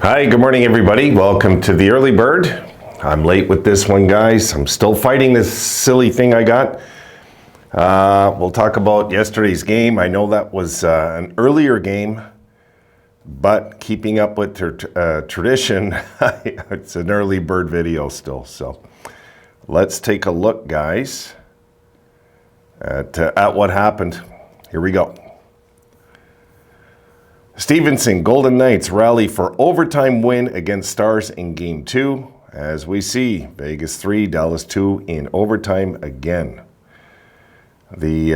Hi, good morning everybody. Welcome to the Early Bird. I'm late with this one, guys. I'm still fighting this silly thing I got. We'll talk about yesterday's game. I know that was an earlier game, but keeping up with tradition, it's an early bird video still. So let's take a look, guys, at what happened. Here we go. Stevenson Golden Knights rally for overtime win against Stars in Game 2. As we see, Vegas 3, Dallas 2 in overtime again. The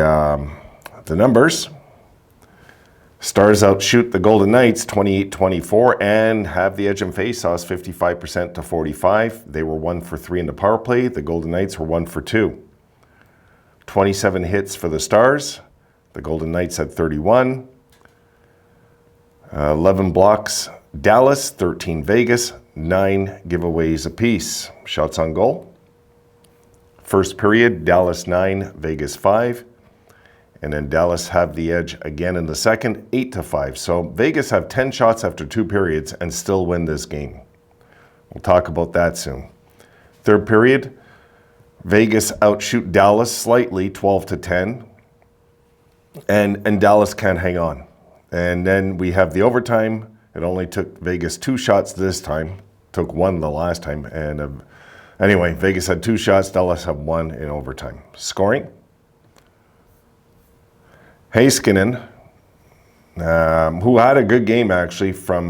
numbers. Stars outshoot the Golden Knights 28-24 and have the edge in faceoffs 55% to 45. They were 1 for 3 in the power play. The Golden Knights were 1 for 2. 27 hits for the Stars. The Golden Knights had 31. 11 blocks Dallas, 13 Vegas, 9 giveaways apiece. Shots on goal. First period, Dallas 9, Vegas 5. And then Dallas have the edge again in the second, 8-5. So Vegas have 10 shots after 2 periods and still win this game. We'll talk about that soon. Third period, Vegas outshoot Dallas slightly, 12-10. And Dallas can't hang on. And then we have the overtime. It only took Vegas 2 shots this time. Took 1 the last time. And anyway, Vegas had 2 shots. Dallas had 1 in overtime. Scoring. Heiskanen, who had a good game actually from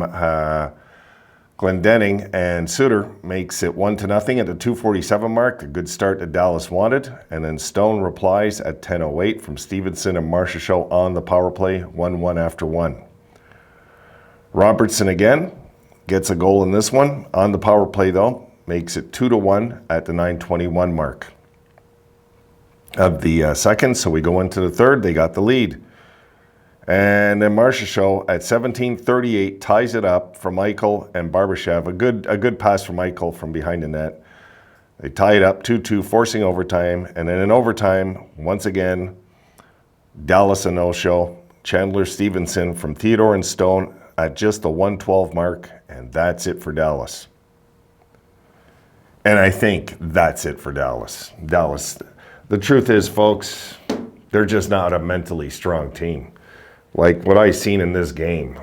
Glendening, and Suter makes it 1-0 at the 2:47 mark. A good start that Dallas wanted. And then Stone replies at 10:08 from Stevenson and Marchessault on the power play, 1-1 after 1. Robertson again gets a goal in this one. On the power play though, makes it 2-1 at the 9:21 mark of the second. So we go into the third, they got the lead. And then Marchessault at 17:38 ties it up for Michael and Barbashev. A good pass for Michael from behind the net. They tie it up 2-2, forcing overtime. And then in overtime, once again, Dallas a no-show. Chandler Stevenson from Theodore and Stone at just the 1:12 mark. And that's it for Dallas. And I think that's it for Dallas. Dallas, the truth is, folks, they're just not a mentally strong team. Like what I seen in this game,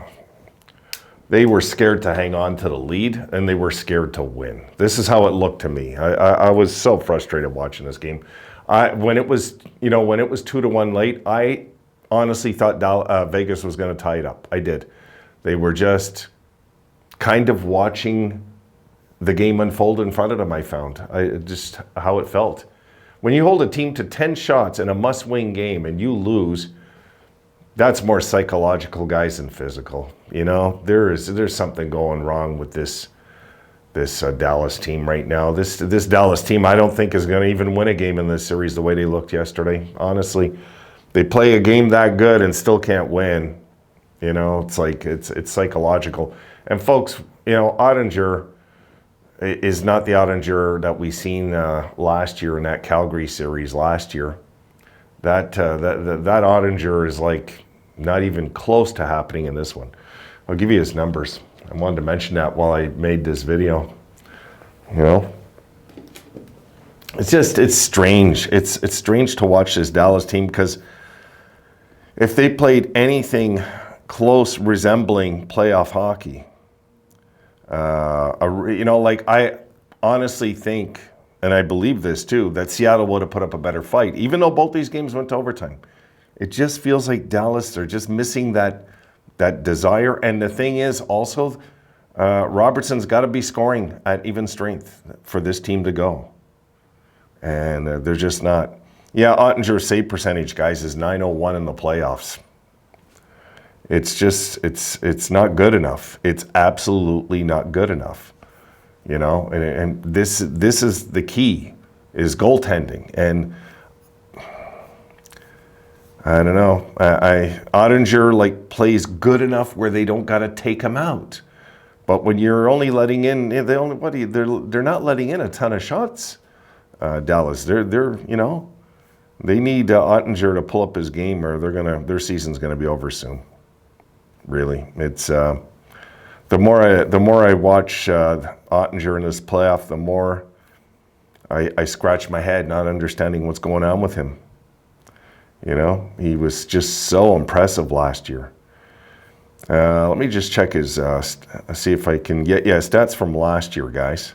they were scared to hang on to the lead and they were scared to win. This is how it looked to me. I was so frustrated watching this game. When it was 2-1 late, I honestly thought Vegas was going to tie it up. I did. They were just kind of watching the game unfold in front of them, I found. Just how it felt. When you hold a team to 10 shots in a must-win game and you lose, that's more psychological, guys, than physical. You know, there's something going wrong with this Dallas team right now. This Dallas team, I don't think is going to even win a game in this series the way they looked yesterday. Honestly, they play a game that good and still can't win. You know, it's like it's psychological. And folks, you know, Ottinger is not the Ottinger that we seen last year in that Calgary series last year. That Ottinger is like not even close to happening in this one. I'll give you his numbers. I wanted to mention that while I made this video. You know, it's strange. It's strange to watch this Dallas team, because if they played anything close resembling playoff hockey, you know, like I honestly think, and I believe this too, that Seattle would have put up a better fight, even though both these games went to overtime. It just feels like Dallas, they're just missing that desire. And the thing is also, Robertson's got to be scoring at even strength for this team to go. And they're just not. Yeah, Ottinger's save percentage, guys, is .901 in the playoffs. It's just, it's not good enough. It's absolutely not good enough. You know, and this is the key, is goaltending. And I don't know, Ottinger like plays good enough where they don't got to take him out. But when you're only letting in, they're not letting in a ton of shots. Dallas, they're you know, they need Ottinger to pull up his game, or their season's gonna be over soon. Really, it's The more I watch Ottinger in this playoff, the more I scratch my head, not understanding what's going on with him. You know, he was just so impressive last year. Let me just check his, see if I can get, stats from last year, guys.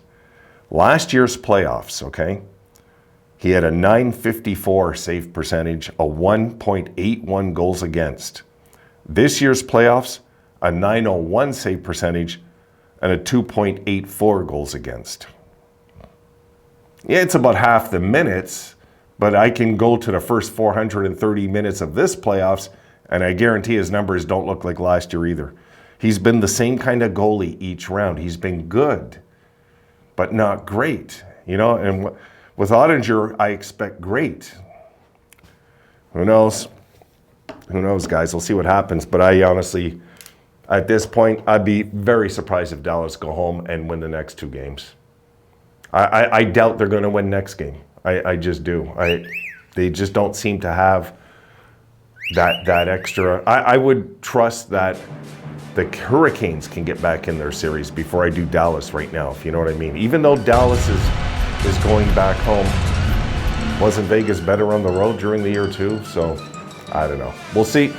Last year's playoffs, okay? He had a .954 save percentage, a 1.81 goals against. This year's playoffs, a .901 save percentage, and a 2.84 goals against. Yeah, it's about half the minutes, but I can go to the first 430 minutes of this playoffs, and I guarantee his numbers don't look like last year either. He's been the same kind of goalie each round. He's been good, but not great. You know, and with Ottinger, I expect great. Who knows? Who knows, guys? We'll see what happens. But I honestly, at this point, I'd be very surprised if Dallas go home and win the next 2 games. I doubt they're going to win next game. I just do. They just don't seem to have that extra. I would trust that the Hurricanes can get back in their series before I do Dallas right now, if you know what I mean. Even though Dallas is going back home, wasn't Vegas better on the road during the year too? So I don't know. We'll see.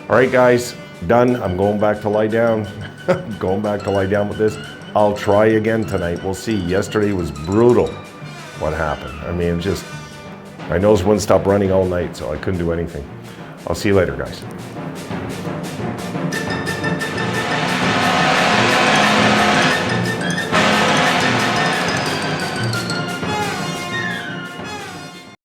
All right, guys, done. I'm going back to lie down. Going back to lie down with this. I'll try again tonight. We'll see. Yesterday was brutal. What happened? I mean, just my nose wouldn't stop running all night, so I couldn't do anything. I'll see you later, guys.